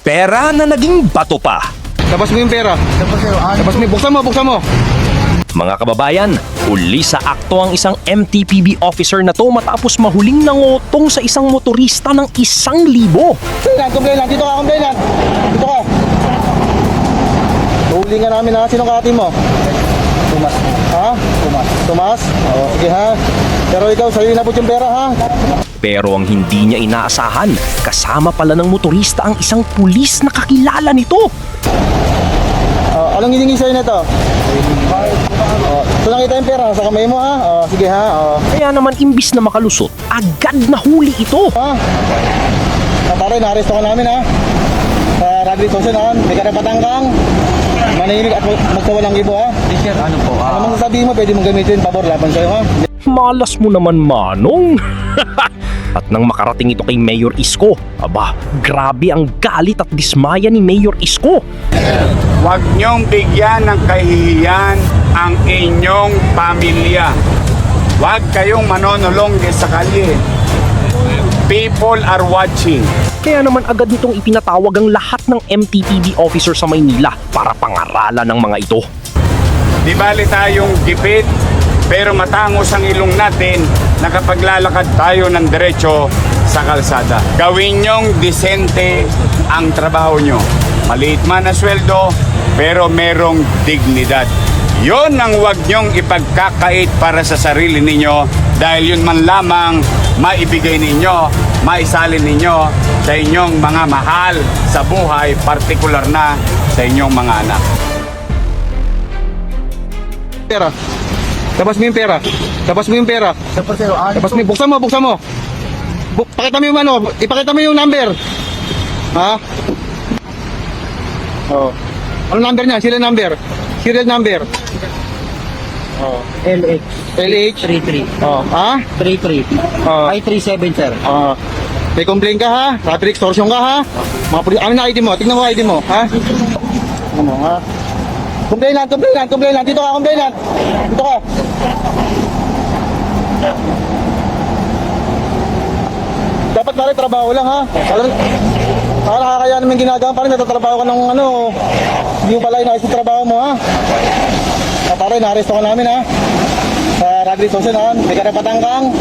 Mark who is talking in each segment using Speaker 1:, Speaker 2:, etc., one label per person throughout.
Speaker 1: Pera na naging bato pa.
Speaker 2: Labas mo yung pera. Labas mo, buksan mo.
Speaker 1: Mga kababayan, huli sa akto ang isang MTPB officer na to matapos mahuling nangotong sa isang motorista ng 1,000.
Speaker 2: Complain lang. Dito ka. Dito ka. Huli nga namin ha. Sinong kati mo? Tumas. Ha? Tumas? Oo, sige ha. Pero ikaw, sa'yo inabot yung pera ha.
Speaker 1: Pero ang hindi niya inaasahan, kasama pala ng motorista ang isang pulis na kakilala nito.
Speaker 2: Anong hiningi sa'yo nito? So nakita yung pera sa kamay mo ha? Sige ha.
Speaker 1: Kaya naman imbis na makalusot, agad na huli ito.
Speaker 2: Ha? Pare, na-arresto ka namin ha. Sa Radley Thompson ha. May karapatan kang manahimik at magsawalang ibo ha.
Speaker 3: Sir, ano po?
Speaker 2: Ano mong sabihin mo, pwede mong gamitin pabor laban sa'yo ha.
Speaker 1: Malas mo naman, Manong. At nang makarating ito kay Mayor Isko, aba, grabe ang galit at dismaya ni Mayor Isko.
Speaker 4: Huwag niyong bigyan ng kahihiyan ang inyong pamilya. Huwag kayong manonulong sa kalye. People are watching.
Speaker 1: Kaya naman agad nitong ipinatawag ang lahat ng MTPB officer sa Maynila para pangaralan ng mga ito.
Speaker 4: Di bali tayong gipit, pero matangos ang ilong natin na kapag lalakad tayo ng diretso sa kalsada. Gawin niyong disente ang trabaho niyo. Maliit man ang sweldo, pero merong dignidad. Yon ang huwag niyong ipagkakait para sa sarili ninyo dahil yun man lamang maibigay ninyo, maisalin ninyo sa inyong mga mahal sa buhay, partikular na sa inyong mga anak.
Speaker 2: Pera. Labas mo yung pera. Labas mo yung pera. Labas mo, buksan mo. Pakita mo yung ano, ipakita mo yung number. Ha? Ano number niya? Serial number.
Speaker 3: LH
Speaker 2: LH.
Speaker 3: 33.
Speaker 2: Ha?
Speaker 3: 33.
Speaker 2: Oh.
Speaker 3: 537, sir.
Speaker 2: May complaint ka ha? Robbery extortion ka ha? Mga pulis, ano na ID mo? Tignan mo ID mo, ha? Ano ha? Complain lang. Dito ka, complain lang. Dito ka. Dapat pare, trabaho lang ha. Para nakakaya naman ginagawa, pare, natatrabaho ka ng ano. Hindi mo pala inaayos yung trabaho mo ha. Pare, na-arresto ka namin ha. Sa Radley Thompson ha. May karapatan kang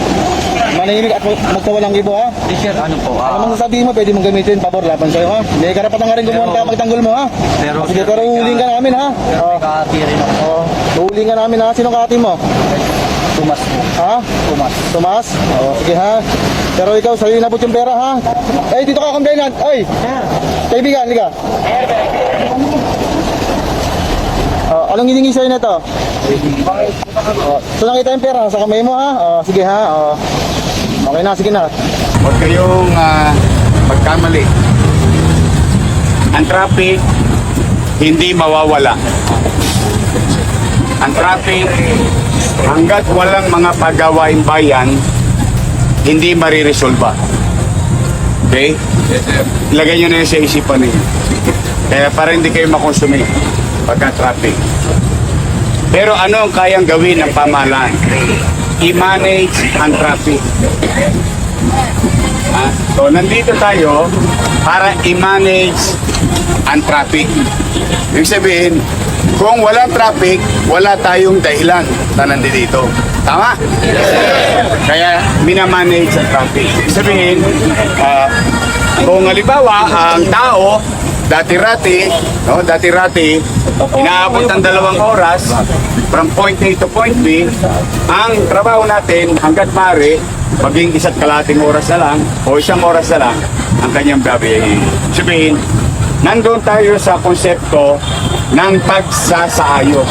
Speaker 2: manahimik at magsawalang ibo ha.
Speaker 3: Sir, ano po?
Speaker 2: Ano mong sabihin mo, pwede mong gamitin pabor laban sa'yo ha. May karapatan ka rin gumawa ka magtanggol mo ha. Sige, pero huhuling ka namin ha.
Speaker 3: May kahati rin ako.
Speaker 2: Huhuling ka namin ha. Sinong kati mo?
Speaker 3: Tumas po.
Speaker 2: Ha? Tumas? Sige ha. Pero ikaw, sa'yo inabot yung pera ha. Dito ka, complainant. Kaibigan, liga. Anong hiningi sa'yo nito? So nakita yung pera sa kamay mo ha. Sige ha. Okay na, sige na.
Speaker 4: Huwag kayong magkamali. Ang traffic, hindi mawawala. Ang traffic, hanggat walang mga pagawaing bayan, hindi mariresolba. Okay? Ilagay nyo na yun sa isipan ninyo. Kaya para hindi kayo makonsumi pagka traffic. Pero ano ang kayang gawin ng pamahalaan? I-manage ang traffic. So nandito tayo para i-manage ang traffic. Ibig sabihin, kung walang traffic, wala tayong dahilan na nandito. Tama? Kaya minamanage ang traffic. Ibig sabihin, kung halimbawa ang tao dati-rati, inaabot ng 2 oras from point A to point B. Ang trabaho natin hanggat maaari, maging 1.5 oras na lang o 1 oras na lang ang kanyang babiyahin. Sabihin, nandun tayo sa konsepto ng pagsasaayos.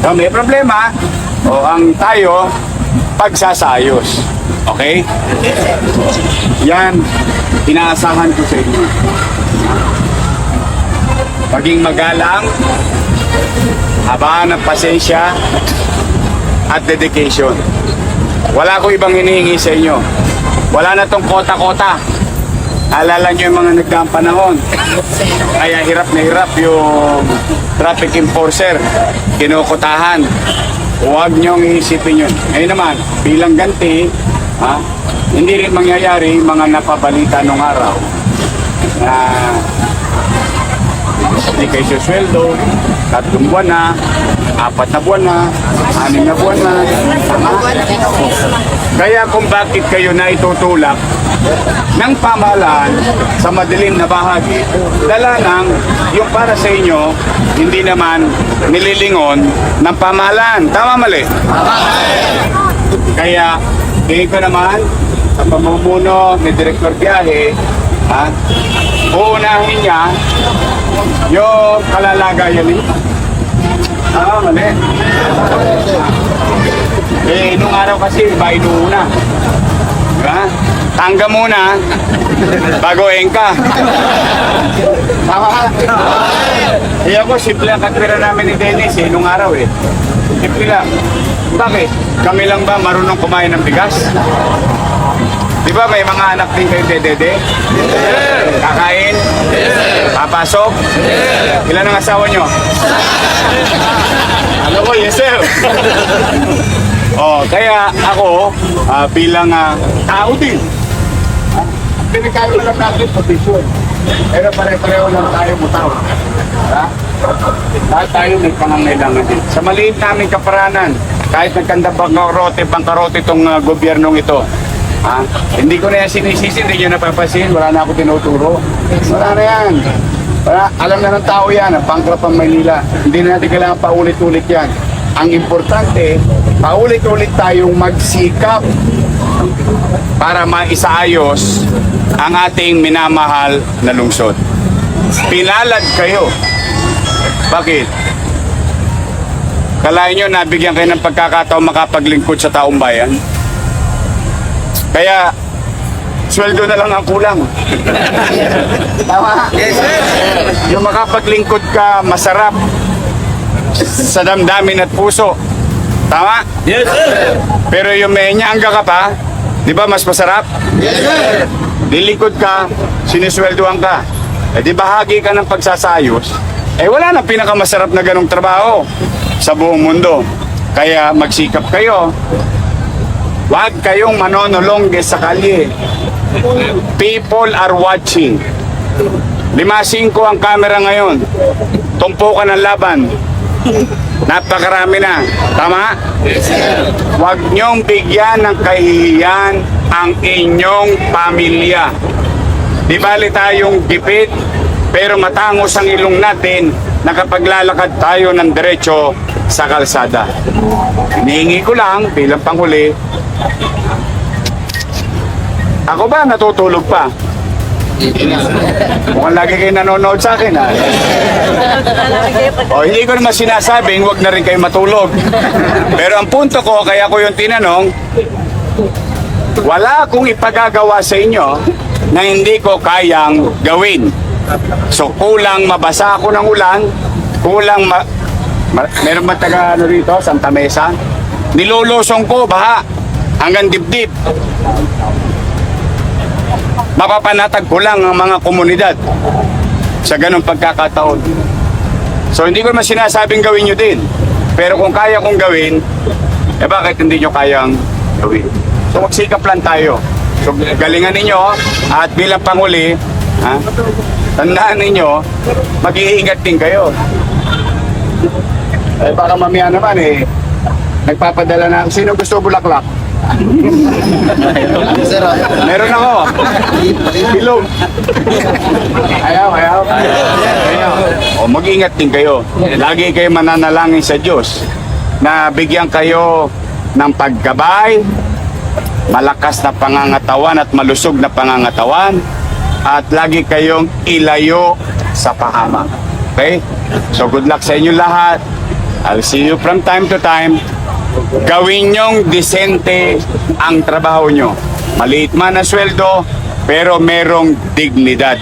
Speaker 4: So, may problema o ang tayo pagsasaayos. Okay? Yan, inaasahan ko sa inyo. Maging magalang, habaan ng pasensya at dedication. Wala ko ibang hinihingi sa inyo. Wala na tong kota-kota. Alala nyo yung mga nagdaang panahon. Kaya hirap na hirap yung traffic enforcer. Kinukotahan. Huwag nyong iisipin yun. Ngayon naman, bilang ganti, hindi rin mangyayari mga napabalita nung araw. na hindi kayo susweldo, 3 buwan na, 4 na buwan na, 6 na buwan na. Tama? Kaya kung bakit kayo na itutulak ng pamahalaan sa madilim na bahagi, dala ng yung para sa inyo, hindi naman nililingon ng pamahalaan. Tama, mali? Kaya, tingin ko naman, sa pamumuno ni Director Biyahe, uunahin niya yung kalalagayan niyo. Mali. Nung araw kasi, iba inuuna. Diba? Tangga muna, bago engka. Tama ka? Ako, simple ang katwira namin ni Dennis nung araw Simple lang. Bakit? Kami lang ba marunong kumain ng bigas? Di ba may mga anak din kayo dedede? Kakain? Papasok? Ilan ang asawa nyo? Ano ko, yes sir. Kaya ako bilang tao din. Pinikayo lang natin posisyon. Pero pare-pareho lang tayo mutaw. Lahat tayo may pangangailangan din. Sa maliit namin kaparanan, kahit bangkarote itong gobyernong ito, hindi ko na yan sinisisi, hindi nyo napapasin, wala na ako tinuturo. Wala na yan. Alam na ng tao yan, ang bankrupt ang Maynila. Hindi na natin kailangan paulit-ulit yan. Ang importante, paulit-ulit tayong magsikap para maisaayos ang ating minamahal na lungsod. Pinalad kayo. Bakit? Kalahin nyo, nabigyan kayo ng pagkakataon makapaglingkod sa taong bayan? Kaya, sweldo na lang ang kulang. Tama? Yes, sir. Yung makapaglingkod ka, masarap sa damdamin at puso. Tama? Yes, sir. Pero yung may nyangga ka pa, di ba mas masarap? Yes, sir. Dilingkod ka, sinisweldoan ka. Di bahagi ka ng pagsasayos. Wala na pinakamasarap na ganong trabaho sa buong mundo. Kaya magsikap kayo. Huwag kayong manonolongge sa kalye. People are watching. 5-5 ang camera ngayon. Tumpukan ng laban. Napakarami na. Tama? Huwag niyong bigyan ng kahihiyan ang inyong pamilya. Di bali tayong gipit, pero matangos ang ilong natin na kapag lalakad tayo ng diretso sa kalsada. Hinihingi ko lang bilang panghuli, ako ba natutulog pa? Mukhang lagi kayo nanonood sa akin hindi ko naman sinasabing huwag na rin kayo matulog. Pero ang punto ko, kaya ko yung tinanong, wala akong ipagagawa sa inyo na hindi ko kayang gawin. So kulang mabasa ako ng ulan, kulang meron ba taga rito, Santa Mesa? Nilulusong ko baha hanggang dibdib. Mapapanatag ko lang ang mga komunidad sa ganong pagkakataon. So hindi ko naman sinasabing gawin nyo din. Pero kung kaya kong gawin, bakit hindi nyo kayang gawin? So magsikap lang tayo. So galingan ninyo at bilang panghuli, tandaan ninyo, mag-iingat din kayo. Baka mamaya naman nagpapadala na, sino gusto bulaklak? Meron ako. Bilog. Ayaw. Mag-ingat din kayo. Lagi kayo mananalangin sa Diyos na bigyan kayo ng paggabay, malakas na pangangatawan at malusog na pangangatawan, at lagi kayong ilayo sa pahamak. Okay? So good luck sa inyo lahat. I'll see you from time to time. Gawin nyong disente ang trabaho nyo. Maliit man ang sweldo, pero merong dignidad.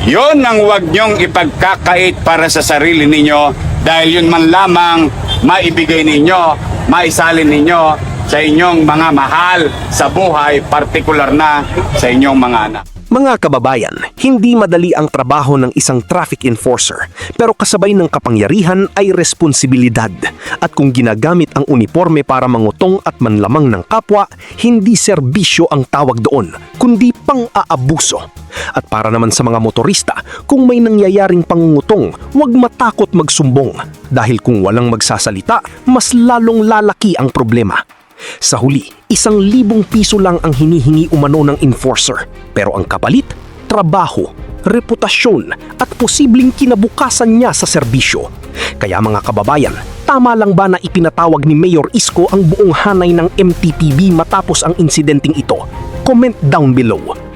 Speaker 4: Yun ang huwag nyong ipagkakait para sa sarili ninyo, dahil yun man lamang maibigay ninyo, maisalin ninyo sa inyong mga mahal sa buhay, partikular na sa inyong mga anak.
Speaker 5: Mga kababayan, hindi madali ang trabaho ng isang traffic enforcer, pero kasabay ng kapangyarihan ay responsibilidad. At kung ginagamit ang uniforme para mangutong at manlamang ng kapwa, hindi serbisyo ang tawag doon, kundi pang-aabuso. At para naman sa mga motorista, kung may nangyayaring pangungutong, huwag matakot magsumbong. Dahil kung walang magsasalita, mas lalong lalaki ang problema. Sa huli, 1,000 piso lang ang hinihingi umano ng enforcer. Pero ang kapalit, trabaho, reputasyon at posibleng kinabukasan niya sa serbisyo. Kaya mga kababayan, tama lang ba na ipinatawag ni Mayor Isko ang buong hanay ng MTPB matapos ang insidenteng ito? Comment down below.